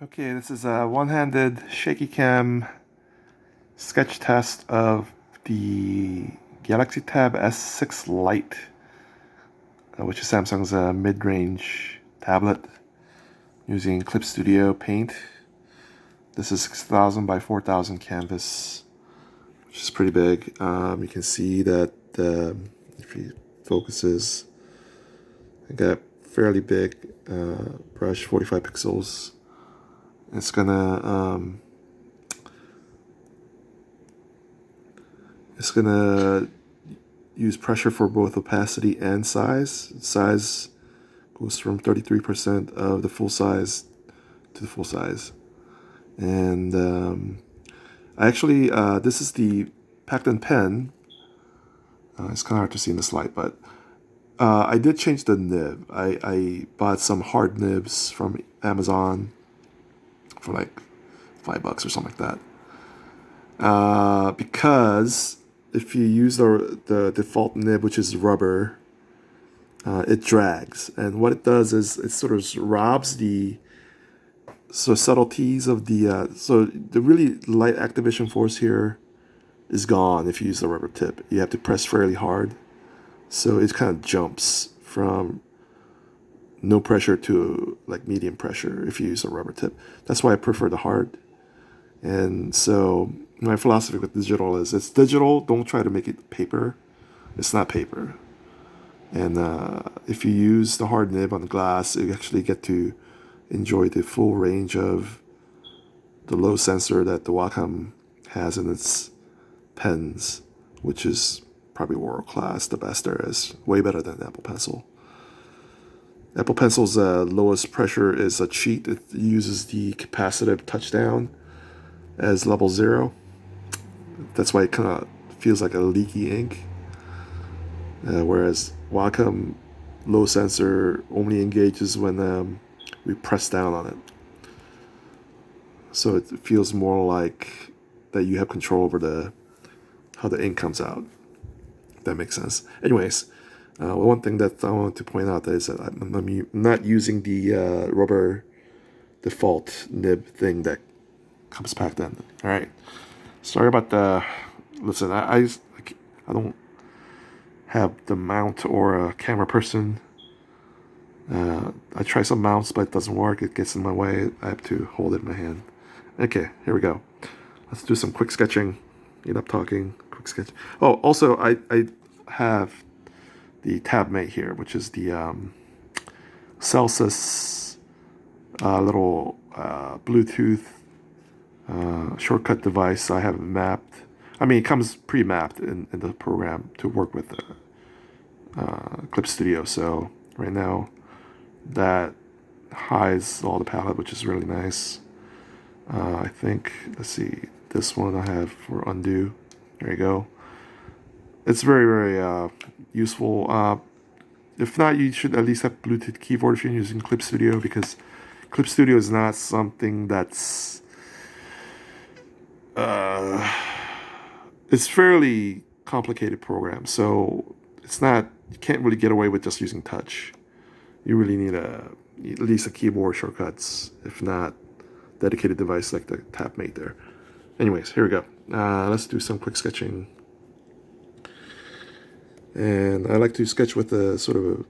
Okay, this is a one-handed shaky cam sketch test of the Galaxy Tab S6 Lite, which is Samsung's mid-range tablet using Clip Studio Paint. This is 6,000 by 4,000 canvas, which is pretty big. You can see that if he focuses, I got a fairly big brush, 45 pixels. It's gonna use pressure for both opacity and size. Size goes from 33% of the full size to the full size. And I actually, this is the Pacton pen. It's kind of hard to see in this light, but I did change the nib. I bought some hard nibs from Amazon for like $5 or something like that. Because if you use the default nib, which is rubber, it drags. And what it does is it sort of robs the subtleties of the, so the really light activation force here is gone if you use the rubber tip. You have to press fairly hard. So it kind of jumps from no pressure to like medium pressure if you use a rubber tip. That's why I prefer the hard. And so my philosophy with digital is it's digital, don't try to make it paper. It's not paper. And if you use the hard nib on the glass, you actually get to enjoy the full range of the low sensor that the Wacom has in its pens, which is probably world class, the best there is. Way better than Apple Pencil. Apple Pencil's lowest pressure is a cheat. It uses the capacitive touchdown as level 0. That's why it kind of feels like a leaky ink. Whereas Wacom low sensor only engages when we press down on it. So it feels more like that you have control over how the ink comes out. If that makes sense. Anyways, one thing that I want to point out is that I'm not using the rubber default nib thing that comes packed in. All right. Sorry about the. Listen, I don't have the mount or a camera person. I try some mounts, but it doesn't work. It gets in my way. I have to hold it in my hand. Okay, here we go. Let's do some quick sketching. Enough talking. Quick sketch. Oh, also, I have the Tab Mate here, which is the Celsius little Bluetooth shortcut device. I have it mapped. I mean, it comes pre-mapped in the program to work with Clip Studio. So right now, that hides all the palette, which is really nice. I think, let's see, this one I have for undo. There you go. It's very, very useful. If not, you should at least have Bluetooth keyboard if you're using Clip Studio, because Clip Studio is not something that's it's fairly complicated program, so it's not, you can't really get away with just using touch. You really need at least a keyboard shortcuts, if not dedicated device like the Tab Mate there. Anyways, here we go. Let's do some quick sketching. And I like to sketch with a sort of a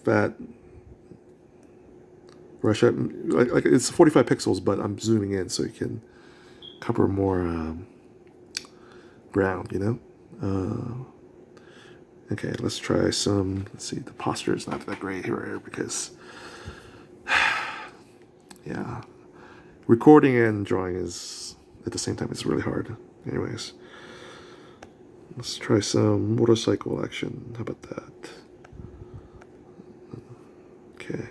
fat brush. Like it's 45 pixels, but I'm zooming in so you can cover more ground, you know? Okay, let's try some. Let's see, the posture is not that great here because, yeah, recording and drawing is at the same time, it's really hard. Anyways, let's try some motorcycle action. How about that? Okay.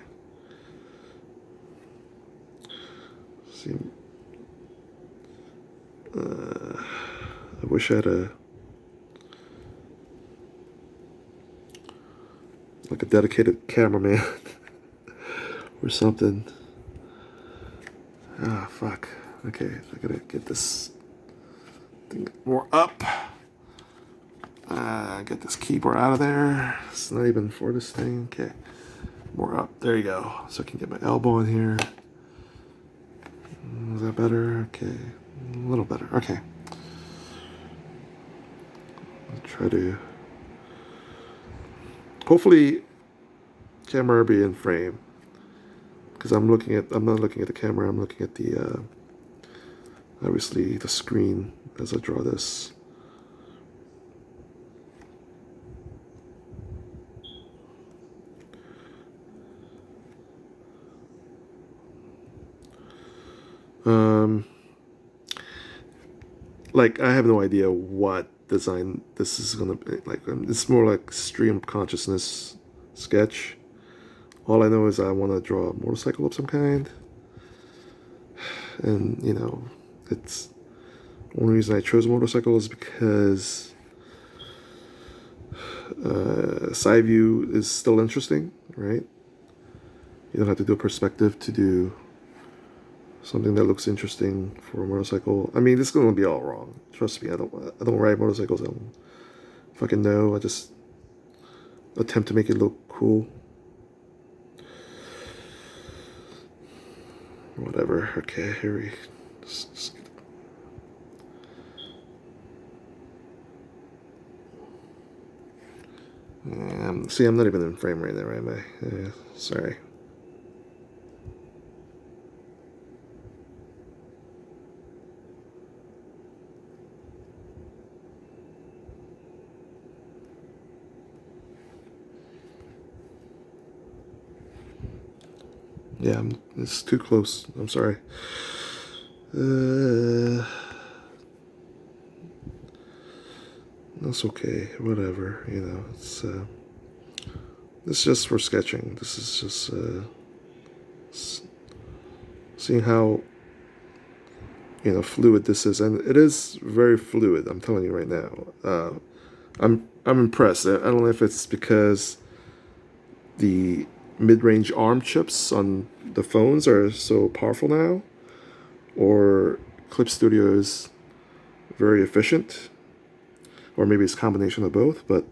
See, I wish I had like a dedicated cameraman or something. Ah, fuck. Okay, I gotta get this thing more up. Get this keyboard out of there. It's not even for this thing. Okay, more up. There you go. So I can get my elbow in here. that better? Okay, a little better. Okay. I'll try to. Hopefully, camera be in frame. Because I'm not looking at the camera. I'm looking at the obviously the screen as I draw this. Like I have no idea what design this is gonna be. Like it's more like stream of consciousness sketch. All I know is I want to draw a motorcycle of some kind, and you know, it's the only reason I chose motorcycle is because side view is still interesting, right? You don't have to do a perspective to do something that looks interesting for a motorcycle. I mean, this is gonna be all wrong. Trust me, I don't ride motorcycles. I don't fucking know. I just attempt to make it look cool. Whatever. Okay, here we. See, I'm not even in frame right now, am I? Sorry. Yeah, it's too close. I'm sorry. That's okay. Whatever. You know, it's just for sketching. This is just seeing how fluid this is, and it is very fluid. I'm telling you right now. I'm impressed. I don't know if it's because the mid-range ARM chips on the phones are so powerful now, or Clip Studio is very efficient, or maybe it's a combination of both. But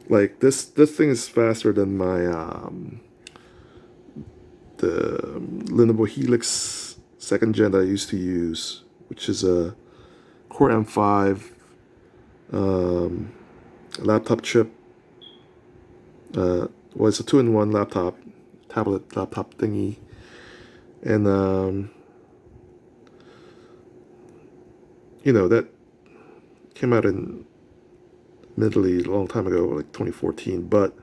like this thing is faster than my the Lenovo Helix 2nd gen that I used to use, which is a Core M5 laptop chip. Well, it's a 2-in-1 tablet laptop thingy, and that came out in admittedly a long time ago, like 2014, but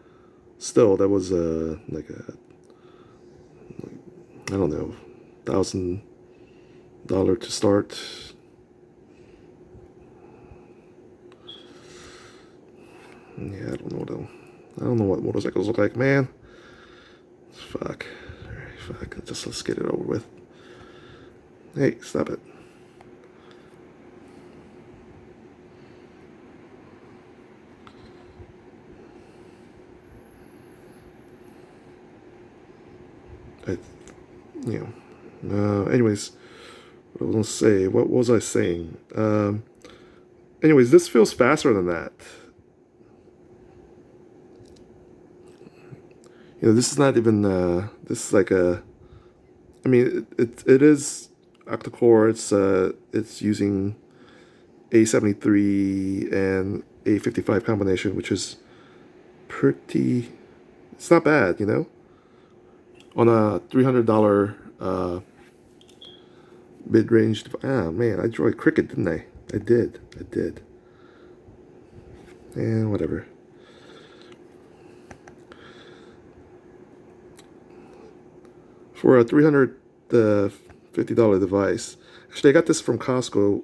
still that was like a, I don't know, $1,000 to start. Yeah, I don't know what motorcycles look like, man. Fuck. Fuck. Let's get it over with. Hey, stop it. Anyways, what I was gonna say. What was I saying? Anyways, this feels faster than that. This is not even. This is like a. I mean, it is octa-core. It's using A73 and A55 combination, which is pretty. It's not bad, on a $300 mid-range. Ah, man, I drew a cricket, didn't I? I did. And whatever. For a $350 device. Actually, I got this from Costco.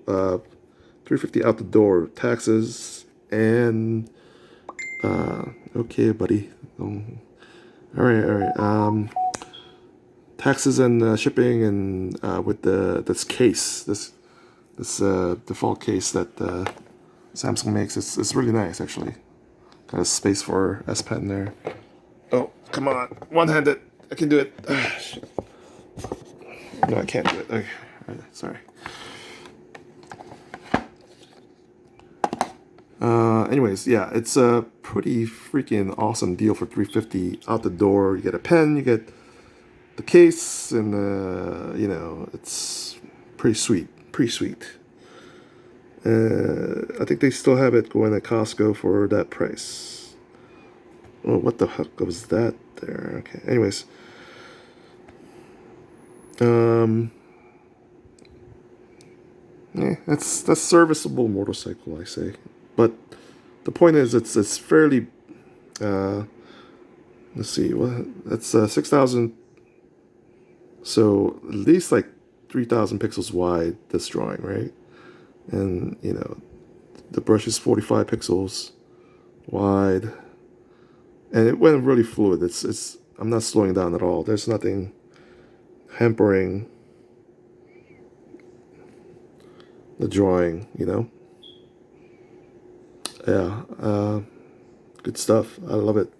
$350 out the door, taxes and okay, buddy. All right. Taxes and shipping and with this case, this default case that Samsung makes. It's really nice, actually. Got a space for S Pen there. Oh, come on, one-handed. I can do it. Shit. No, I can't do it. Okay, sorry. Anyways, yeah, it's a pretty freaking awesome deal for $350 out the door. You get a pen, you get the case and the, you know, it's pretty sweet, pretty sweet. I think they still have it going at Costco for that price. Oh, what the heck was that there? Okay, anyways. Um, yeah, that's serviceable motorcycle, I say. But the point is, it's fairly. Uh, let's see, what that's 6,000. So at least like 3,000 pixels wide. This drawing, right? And you know, the brush is 45 pixels wide, and it went really fluid. It's. I'm not slowing down at all. There's nothing hampering the drawing. You know. Yeah. Good stuff. I love it.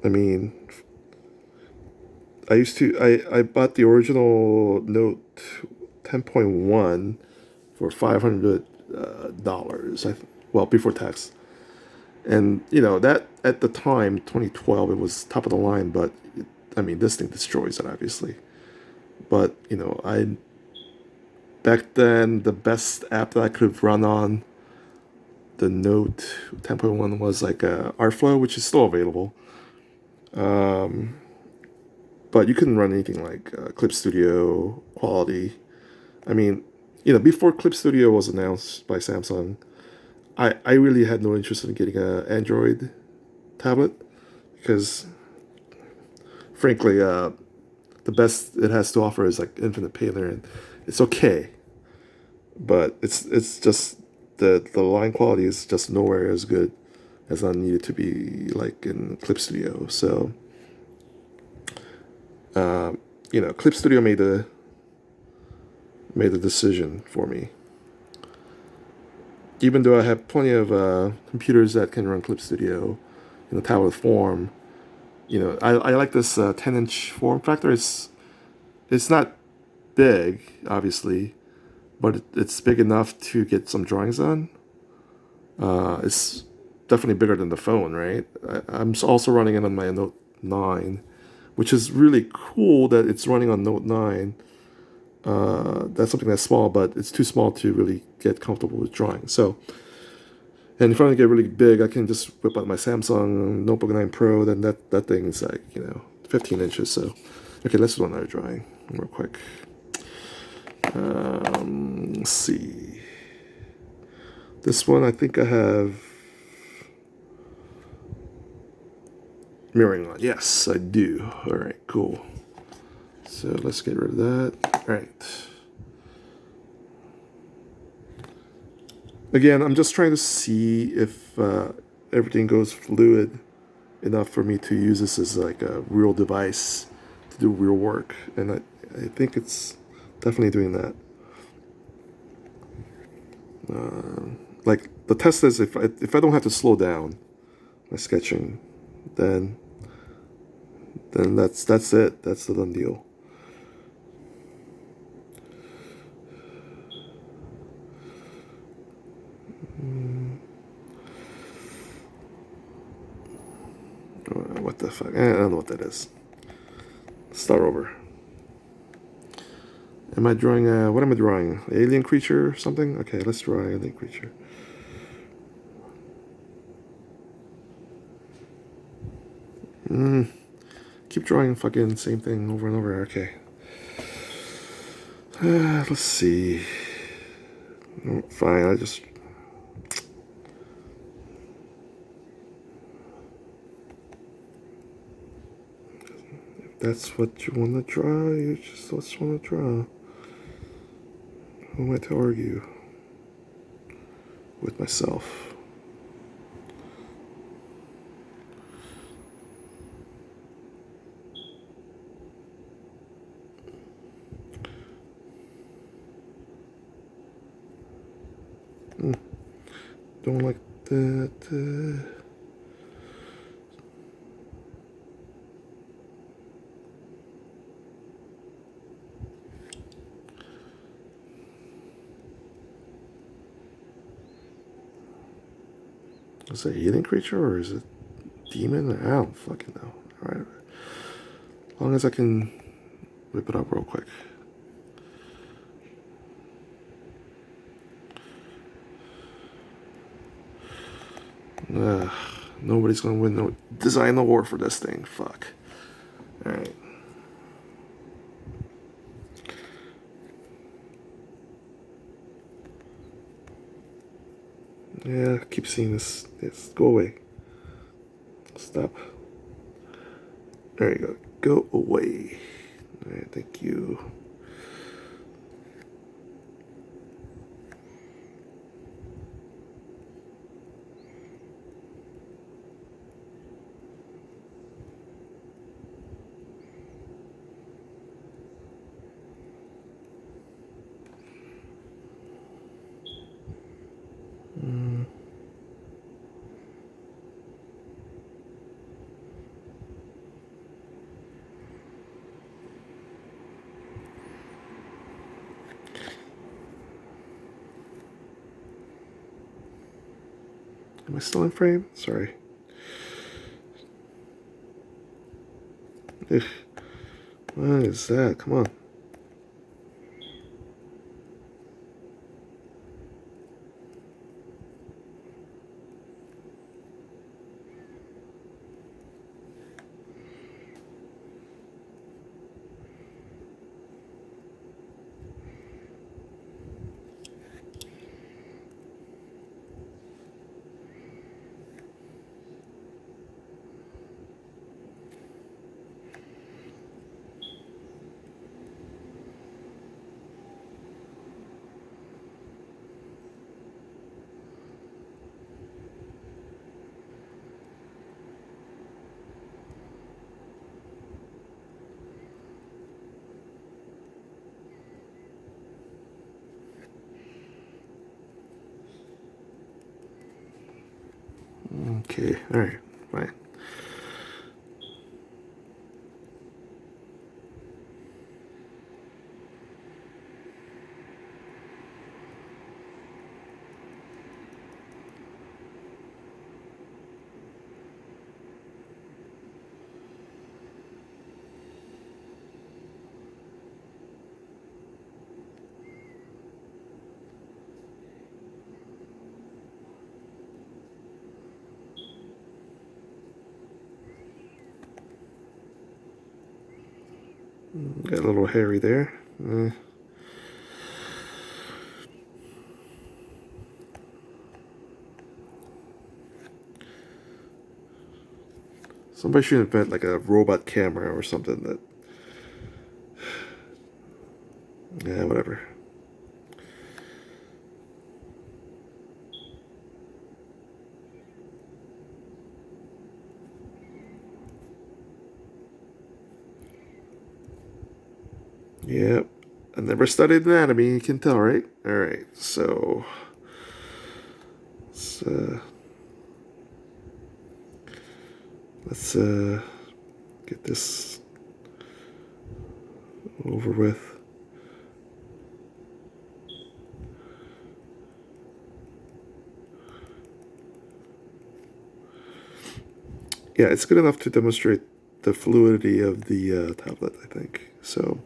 I mean, I bought the original Note 10.1 for $500. Well, before tax. And you know that at the time, 2012, it was top of the line. But I mean, this thing destroys it, obviously. But you know, I back then the best app that I could have run on the Note 10.1 was like Artflow, which is still available. But you couldn't run anything like Clip Studio quality. I mean, you know, before Clip Studio was announced by Samsung, I really had no interest in getting an Android tablet because, frankly, the best it has to offer is like Infinite Painter, and it's okay, but it's just the line quality is just nowhere as good as I needed to be like in Clip Studio. So, you know, Clip Studio made the decision for me. Even though I have plenty of computers that can run Clip Studio in a tablet form, you know, I like this 10-inch form factor. It's not big, obviously, but it's big enough to get some drawings done. It's definitely bigger than the phone, right? I'm also running it on my Note 9, which is really cool that it's running on Note 9. That's something that's small, but it's too small to really get comfortable with drawing. So, and if I want to get really big, I can just whip out my Samsung Notebook 9 Pro. Then that thing is like, you know, 15 inches. So, okay, let's do another drawing real quick. Let's see. This one, I think I have mirroring on. Yes, I do. All right, cool. So let's get rid of that. All right. Again, I'm just trying to see if everything goes fluid enough for me to use this as like a real device to do real work. And I think it's definitely doing that. Like the test is if I don't have to slow down my sketching, then that's it. That's the done deal. What the fuck? I don't know what that is. Start over. Am I drawing what am I drawing? Alien creature or something? Okay, let's draw an alien creature. Keep drawing fucking same thing over and over. Okay. Let's see. Fine, I just. If that's what you want to draw, you just want to draw. Who am I to argue with myself? Don't like that. Is it a healing creature or is it demon? I don't fucking know. All right. As long long as I can whip it up real quick. Nobody's gonna win no design award for this thing. Fuck. Alright. Yeah, I keep seeing this. Yes, go away. Stop. There you go. Go away. Alright, thank you. Am I still in frame? Sorry. Ugh. What is that? Come on. Okay, alright, fine. Got a little hairy there. Somebody should invent like a robot camera or something that... Yeah, whatever. Yep. I never studied anatomy, you can tell, right? Alright, so... Let's get this over with. Yeah, it's good enough to demonstrate the fluidity of the tablet, I think. So,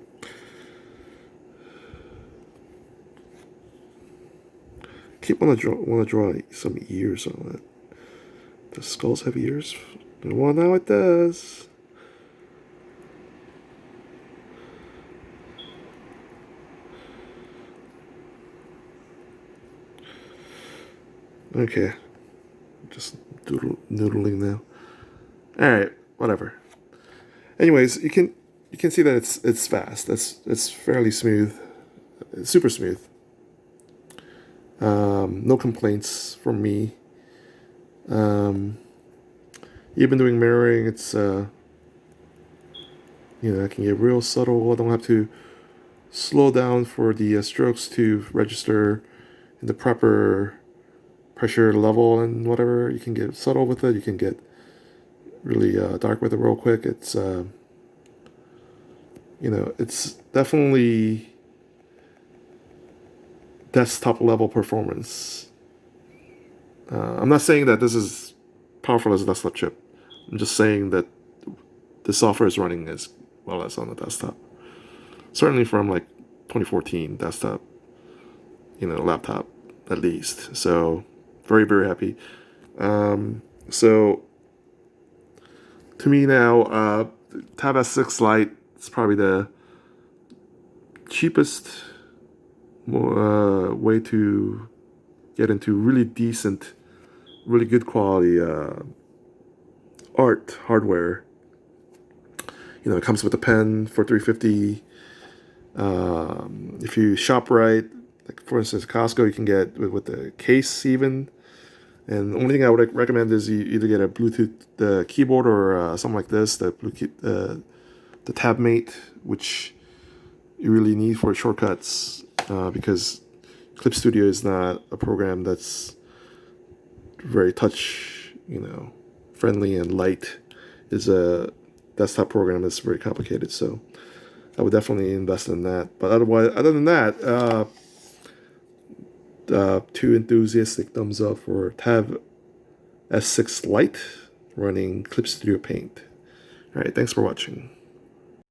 keep want to draw some ears on it. Does skulls have ears? Well, now it does. Okay, just noodling now. All right, whatever. Anyways, you can see that it's fast. It's fairly smooth. It's super smooth. No complaints from me. Even doing mirroring, it's I can get real subtle. I don't have to slow down for the strokes to register in the proper pressure level and whatever. You can get subtle with it. You can get really dark with it real quick. It's it's definitely desktop level performance. I'm not saying that this is powerful as a desktop chip. I'm just saying that the software is running as well as on the desktop. Certainly from like 2014 desktop, laptop at least. So very, very happy. So to me now, Tab S6 Lite is probably the cheapest way to get into really decent, really good quality art hardware. It comes with a pen for $350. If you shop right, like for instance, Costco, you can get with the case even. And the only thing I would recommend is you either get a Bluetooth keyboard or something like this, the Tab Mate, which you really need for shortcuts because Clip Studio is not a program that's very touch, friendly and light. It's a desktop program that's very complicated, so I would definitely invest in that. But other than that, two enthusiastic thumbs up for Tab S6 Lite running Clip Studio Paint. All right, thanks for watching.